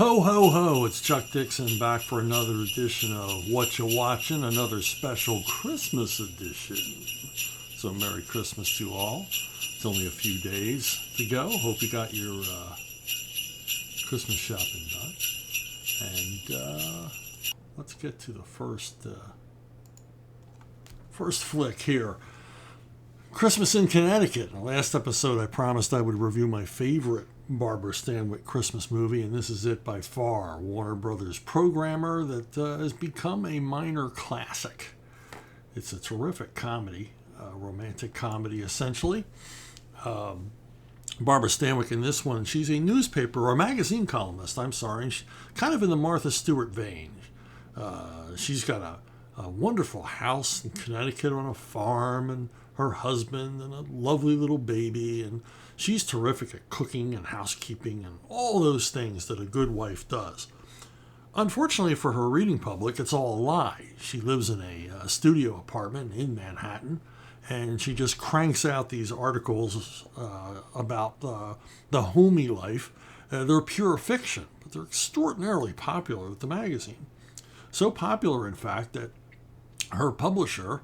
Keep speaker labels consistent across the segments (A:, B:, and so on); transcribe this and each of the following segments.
A: Ho, ho, ho, it's Chuck Dixon back for another edition of Whatcha Watchin, another special Christmas edition. So Merry Christmas to all. It's only a few days to go. Hope you got your Christmas shopping done. And let's get to the first flick here. Christmas in Connecticut. In the last episode, I promised I would review my favorite Barbara Stanwyck Christmas movie, and this is it by far. Warner Brothers programmer that has become a minor classic. It's a terrific comedy, romantic comedy essentially. Barbara Stanwyck in this one, she's a newspaper or magazine columnist, she's kind of in the Martha Stewart vein. She's got a wonderful house in Connecticut on a farm, and her husband and a lovely little baby, and she's terrific at cooking and housekeeping and all those things that a good wife does. Unfortunately for her reading public, it's all a lie. She lives in a studio apartment in Manhattan, and she just cranks out these articles about the homey life. They're pure fiction, but they're extraordinarily popular with the magazine. So popular, in fact, that her publisher,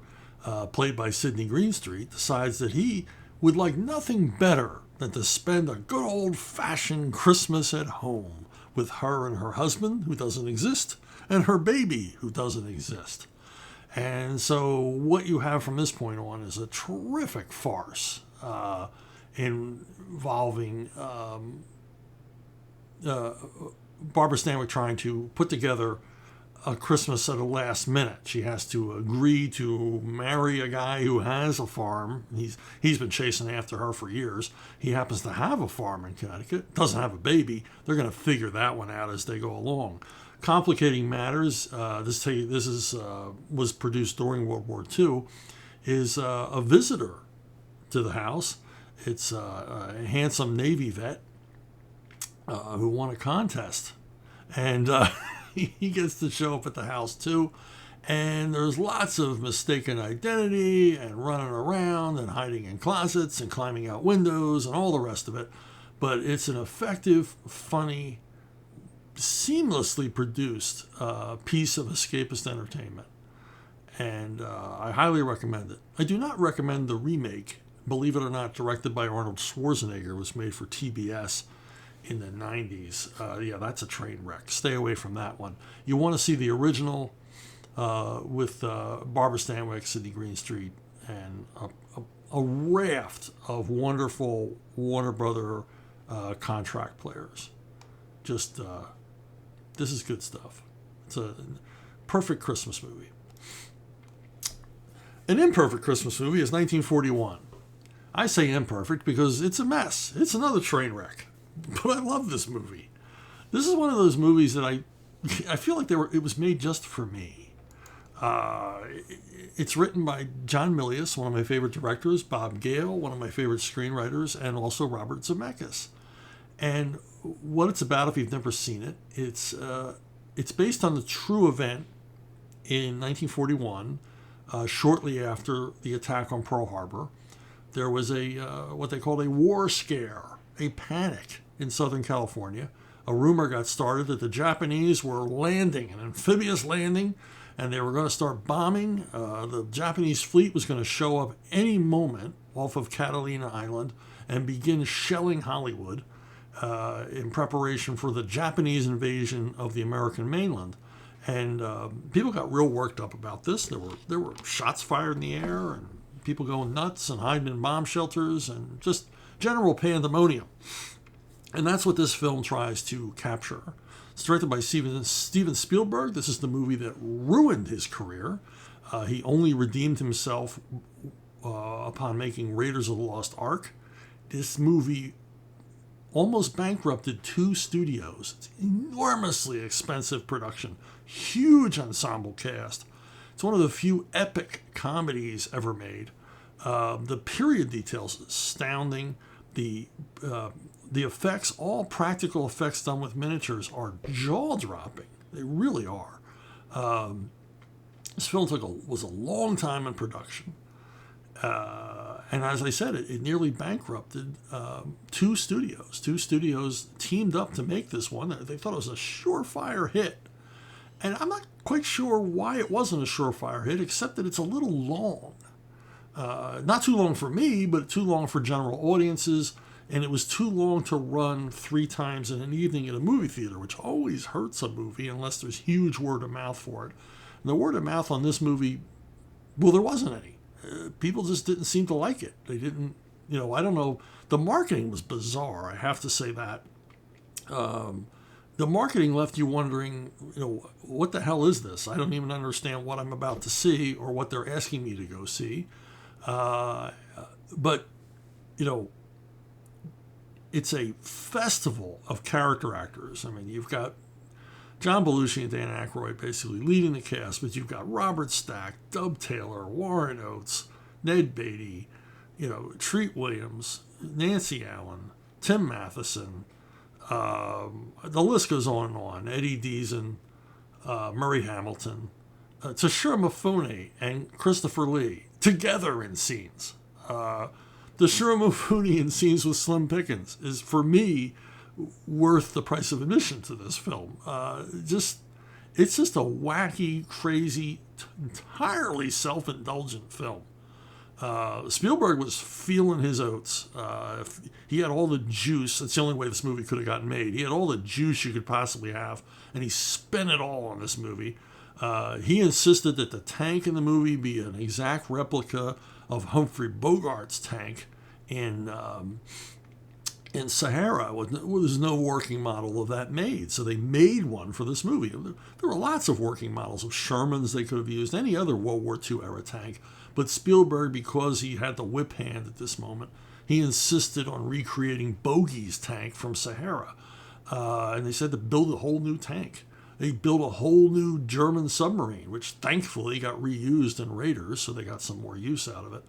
A: played by Sidney Greenstreet, decides that he would like nothing better than to spend a good old-fashioned Christmas at home with her and her husband, who doesn't exist, and her baby, who doesn't exist. And so what you have from this point on is a terrific farce involving Barbara Stanwyck trying to put together a Christmas at the last minute. She has to agree to marry a guy who has a farm. He's been chasing after her for years. He happens to have a farm in Connecticut, doesn't have a baby. They're going to figure that one out as they go along. Complicating matters, this was produced during World War II, is a visitor to the house. It's a handsome Navy vet who won a contest. And he gets to show up at the house too, and there's lots of mistaken identity and running around and hiding in closets and climbing out windows and all the rest of it. But it's an effective, funny, seamlessly produced piece of escapist entertainment, and I highly recommend it. I do not recommend the remake, believe it or not, directed by Arnold Schwarzenegger. It was made for TBS in the 90s. That's a train wreck. Stay away from that one. You want to see the original with Barbara Stanwyck, Sidney Greenstreet, and a raft of wonderful Warner Brother contract players. Just, this is good stuff. It's a perfect Christmas movie. An imperfect Christmas movie is 1941. I say imperfect because it's a mess. It's another train wreck. But I love this movie. This is one of those movies that I feel like it was made just for me. It's written by John Milius, one of my favorite directors, Bob Gale, one of my favorite screenwriters, and also Robert Zemeckis. And what it's about, if you've never seen it, it's based on the true event in 1941, shortly after the attack on Pearl Harbor. There was what they called a war scare, a panic in Southern California. A rumor got started that the Japanese were landing, an amphibious landing, and they were going to start bombing. The Japanese fleet was going to show up any moment off of Catalina Island and begin shelling Hollywood in preparation for the Japanese invasion of the American mainland. And people got real worked up about this. There were shots fired in the air and people going nuts and hiding in bomb shelters and just general pandemonium. And that's what this film tries to capture. It's directed by Steven Spielberg. This is the movie that ruined his career. He only redeemed himself upon making Raiders of the Lost Ark. This movie almost bankrupted 2 studios. It's an enormously expensive production. Huge ensemble cast. It's one of the few epic comedies ever made. The period details astounding. The effects, all practical effects done with miniatures, are jaw-dropping. They really are. This film was a long time in production. And as I said, it nearly bankrupted two studios. Two studios teamed up to make this one. They thought it was a surefire hit. And I'm not quite sure why it wasn't a surefire hit, except that it's a little long. Not too long for me, but too long for general audiences. And it was too long to run 3 times in an evening at a movie theater, which always hurts a movie unless there's huge word of mouth for it. And the word of mouth on this movie, well, there wasn't any. People just didn't seem to like it. They didn't, I don't know. The marketing was bizarre, I have to say that. The marketing left you wondering, what the hell is this? I don't even understand what I'm about to see or what they're asking me to go see. But, it's a festival of character actors. I mean, you've got John Belushi and Dan Aykroyd basically leading the cast, but you've got Robert Stack, Dub Taylor, Warren Oates, Ned Beatty, Treat Williams, Nancy Allen, Tim Matheson. The list goes on and on. Eddie Deason, Murray Hamilton, Toshiro Mifune, and Christopher Lee together in scenes. Toshiro Mifune in scenes with Slim Pickens is, for me, worth the price of admission to this film. It's just a wacky, crazy, entirely self-indulgent film. Spielberg was feeling his oats. He had all the juice. That's the only way this movie could have gotten made. He had all the juice you could possibly have, and he spent it all on this movie. He insisted that the tank in the movie be an exact replica of Humphrey Bogart's tank in Sahara. There's no working model of that made, so they made one for this movie. There were lots of working models of Shermans they could have used, any other World War II era tank. But Spielberg, because he had the whip hand at this moment, he insisted on recreating Bogey's tank from Sahara. And they said to build a whole new tank. They built a whole new German submarine, which thankfully got reused in Raiders, so they got some more use out of it.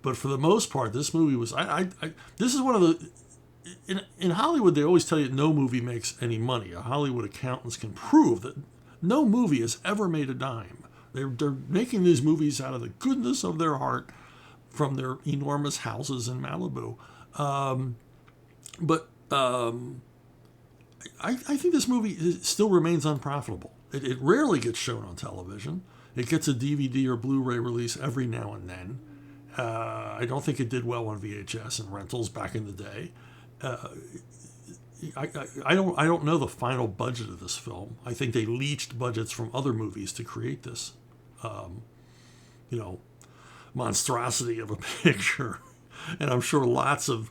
A: But for the most part, this movie was... this is one of the... In Hollywood, they always tell you no movie makes any money. Hollywood accountants can prove that no movie has ever made a dime. They're making these movies out of the goodness of their heart from their enormous houses in Malibu. I think this movie still remains unprofitable. It rarely gets shown on television. It gets a DVD or Blu-ray release every now and then. I don't think it did well on VHS and rentals back in the day. I don't know the final budget of this film. I think they leached budgets from other movies to create this, monstrosity of a picture. And I'm sure lots of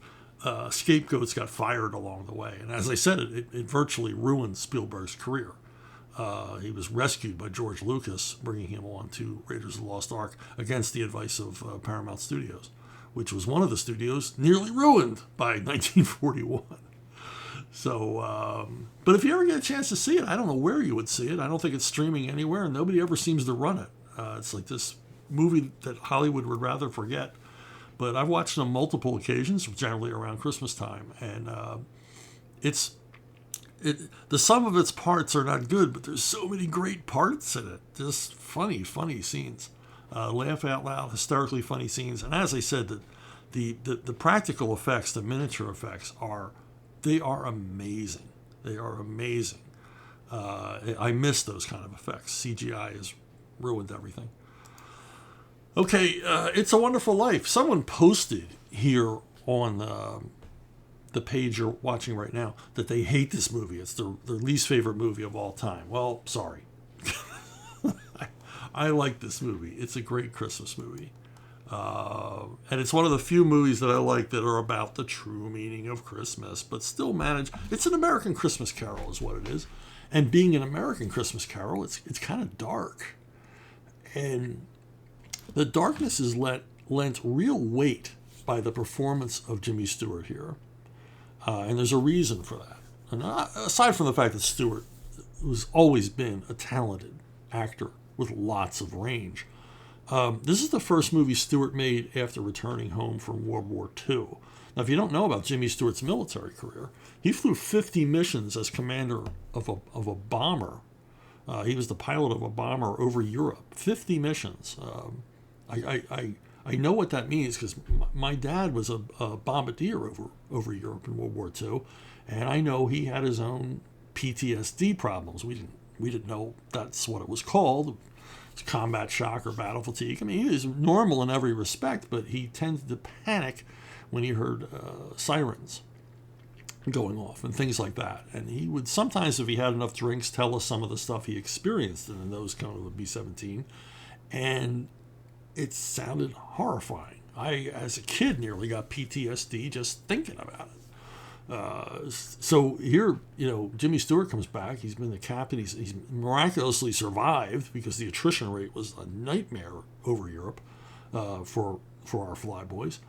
A: scapegoats got fired along the way. And as I said, it virtually ruined Spielberg's career. He was rescued by George Lucas, bringing him on to Raiders of the Lost Ark against the advice of Paramount Studios, which was one of the studios nearly ruined by 1941. So, but if you ever get a chance to see it, I don't know where you would see it. I don't think it's streaming anywhere, and nobody ever seems to run it. It's like this movie that Hollywood would rather forget. But I've watched it on multiple occasions, generally around Christmas time, and the sum of its parts are not good, but there's so many great parts in it. Just funny scenes. Laugh out loud, hysterically funny scenes. And as I said, the practical effects, the miniature effects are amazing. They are amazing. I miss those kind of effects. CGI has ruined everything. Okay, It's a Wonderful Life. Someone posted here on the page you're watching right now that they hate this movie. It's their least favorite movie of all time. Well, sorry. I like this movie. It's a great Christmas movie. And it's one of the few movies that I like that are about the true meaning of Christmas, but still manage. It's an American Christmas Carol is what it is. And being an American Christmas Carol, it's kind of dark. And the darkness is lent real weight by the performance of Jimmy Stewart here. And there's a reason for that. And aside from the fact that Stewart has always been a talented actor with lots of range, this is the first movie Stewart made after returning home from World War II. Now, if you don't know about Jimmy Stewart's military career, he flew 50 missions as commander of a bomber. He was the pilot of a bomber over Europe. 50 missions. I know what that means because my dad was a bombardier over Europe in World War II, and I know he had his own PTSD problems. We didn't know that's what it was called. It's combat shock or battle fatigue. I mean, he was normal in every respect, but he tended to panic when he heard sirens going off and things like that. And he would sometimes, if he had enough drinks, tell us some of the stuff he experienced in those kind of B-17. And it sounded horrifying. I, as a kid, nearly got PTSD just thinking about it. So here, Jimmy Stewart comes back. He's been the captain. He's miraculously survived because the attrition rate was a nightmare over Europe for our flyboys.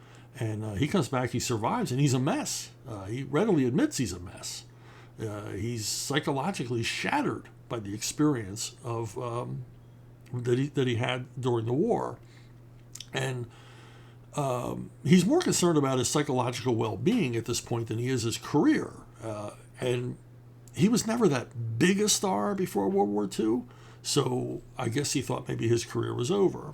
A: And he comes back, he survives, and he's a mess. He readily admits he's a mess. He's psychologically shattered by the experience of that he had during the war. And he's more concerned about his psychological well-being at this point than he is his career. And he was never that big a star before World War II, so I guess he thought maybe his career was over.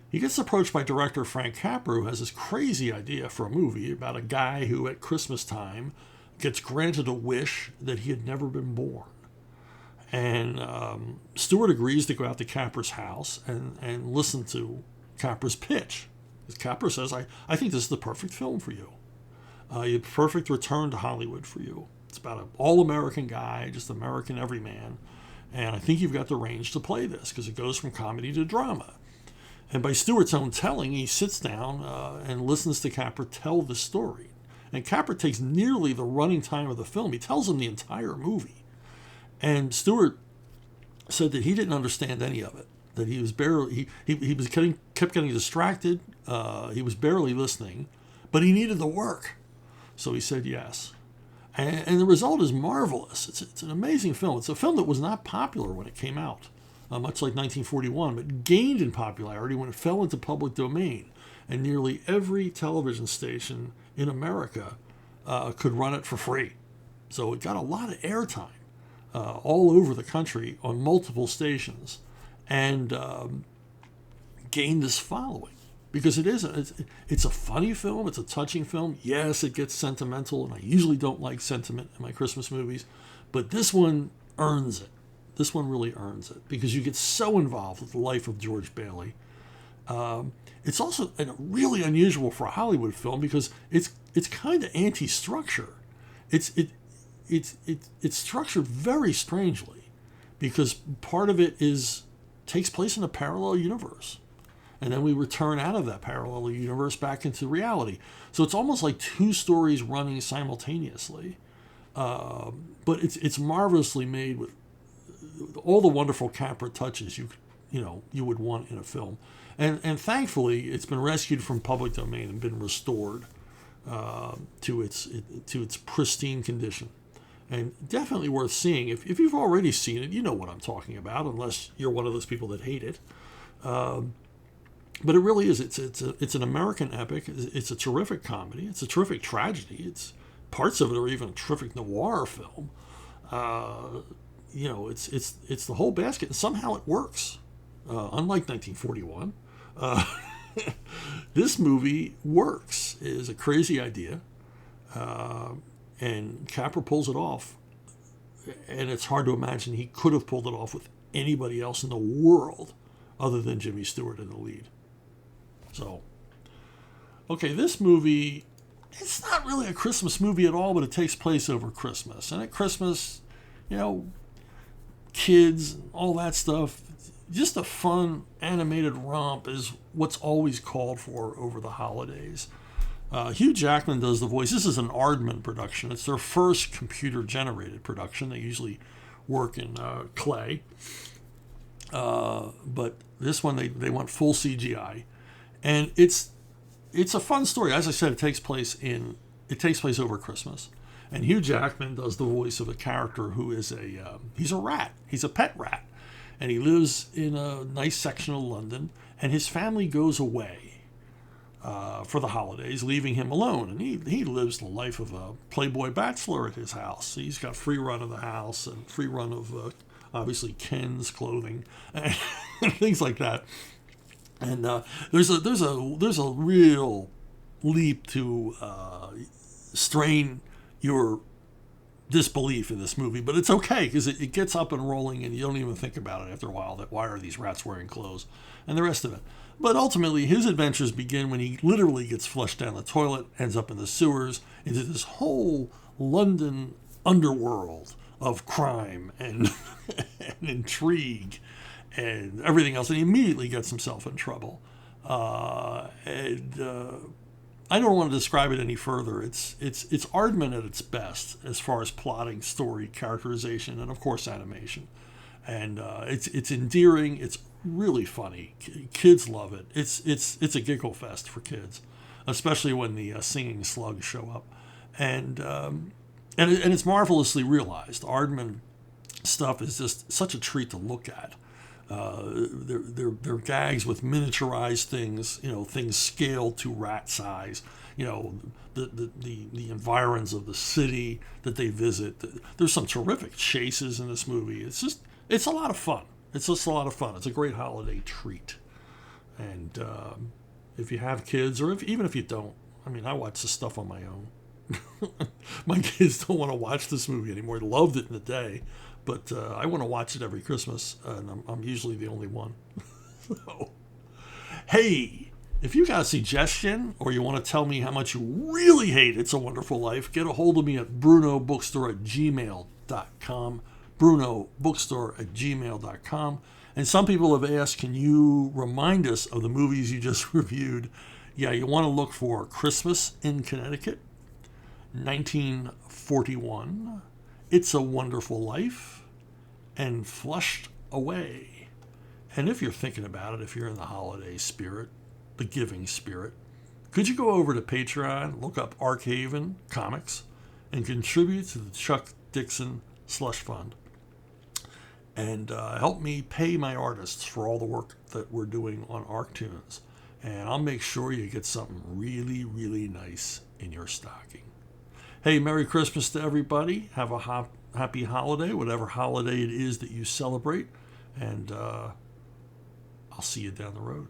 A: He gets approached by director Frank Capra, who has this crazy idea for a movie about a guy who at Christmas time gets granted a wish that he had never been born. And Stewart agrees to go out to Capra's house and listen to Capra's pitch. Capra says, I think this is the perfect film for you. A perfect return to Hollywood for you. It's about an all-American guy, just American everyman. And I think you've got the range to play this because it goes from comedy to drama. And by Stewart's own telling, he sits down and listens to Capra tell the story. And Capra takes nearly the running time of the film. He tells him the entire movie. And Stewart said that he didn't understand any of it. That he was barely, he was kept getting distracted. He was barely listening, but he needed the work. So he said yes. And the result is marvelous. It's an amazing film. It's a film that was not popular when it came out, much like 1941, but gained in popularity when it fell into public domain. And nearly every television station in America could run it for free. So it got a lot of airtime all over the country on multiple stations and gained this following. Because it's a funny film, it's a touching film. Yes, it gets sentimental, and I usually don't like sentiment in my Christmas movies, but this one earns it. This one really earns it because you get so involved with the life of George Bailey. It's also really unusual for a Hollywood film because it's kind of anti-structure. It's structured very strangely because part of it takes place in a parallel universe. And then we return out of that parallel universe back into reality. So it's almost like two stories running simultaneously. But it's marvelously made with all the wonderful Capra touches you would want in a film. And thankfully, it's been rescued from public domain and been restored to its pristine condition. And definitely worth seeing. If you've already seen it, you know what I'm talking about, unless you're one of those people that hate it. But it really is. It's an American epic. It's a terrific comedy. It's a terrific tragedy. It's parts of it are even a terrific noir film. It's the whole basket, and somehow it works. Unlike 1941, this movie works. It is a crazy idea, and Capra pulls it off. And it's hard to imagine he could have pulled it off with anybody else in the world other than Jimmy Stewart in the lead. So, okay, this movie, it's not really a Christmas movie at all, but it takes place over Christmas. And at Christmas, kids and all that stuff, just a fun animated romp is what's always called for over the holidays. Hugh Jackman does the voice. This is an Aardman production. It's their first computer-generated production. They usually work in clay. But this one, they went full CGI. And it's a fun story. As I said, it takes place over Christmas. And Hugh Jackman does the voice of a character who is he's a rat. He's a pet rat. And he lives in a nice section of London. And his family goes away for the holidays, leaving him alone. And he lives the life of a playboy bachelor at his house. He's got free run of the house and free run of, obviously, Ken's clothing and things like that. And there's a real leap to strain your disbelief in this movie, but it's okay because it gets up and rolling, and you don't even think about it after a while. That why are these rats wearing clothes, and the rest of it. But ultimately, his adventures begin when he literally gets flushed down the toilet, ends up in the sewers, into this whole London underworld of crime and, and intrigue and everything else, and he immediately gets himself in trouble. I don't want to describe it any further. It's Aardman at its best as far as plotting, story, characterization, and of course animation. And it's endearing. It's really funny. Kids love it. It's a giggle fest for kids, especially when the singing slugs show up, and it's marvelously realized. Aardman stuff is just such a treat to look at. They're gags with miniaturized things, things scaled to rat size, the environs of the city that they visit. There's some terrific chases in this movie. It's a lot of fun. It's just a lot of fun. It's a great holiday treat. And if you have kids, or even if you don't, I watch this stuff on my own. My kids don't want to watch this movie anymore. They loved it in the day, but I want to watch it every Christmas, and I'm usually the only one. So, hey, if you got a suggestion or you want to tell me how much you really hate It's a Wonderful Life, get a hold of me at brunobookstore@gmail.com, brunobookstore@gmail.com. And some people have asked, can you remind us of the movies you just reviewed? Yeah, you want to look for Christmas in Connecticut, 1941, It's a Wonderful Life, and Flushed Away. And if you're thinking about it, if you're in the holiday spirit, the giving spirit, could you go over to Patreon, look up Arkhaven Comics, and contribute to the Chuck Dixon Slush Fund, and help me pay my artists for all the work that we're doing on ArkTunes. And I'll make sure you get something really, really nice in your stocking. Hey, Merry Christmas to everybody. Have a happy holiday, whatever holiday it is that you celebrate. And I'll see you down the road.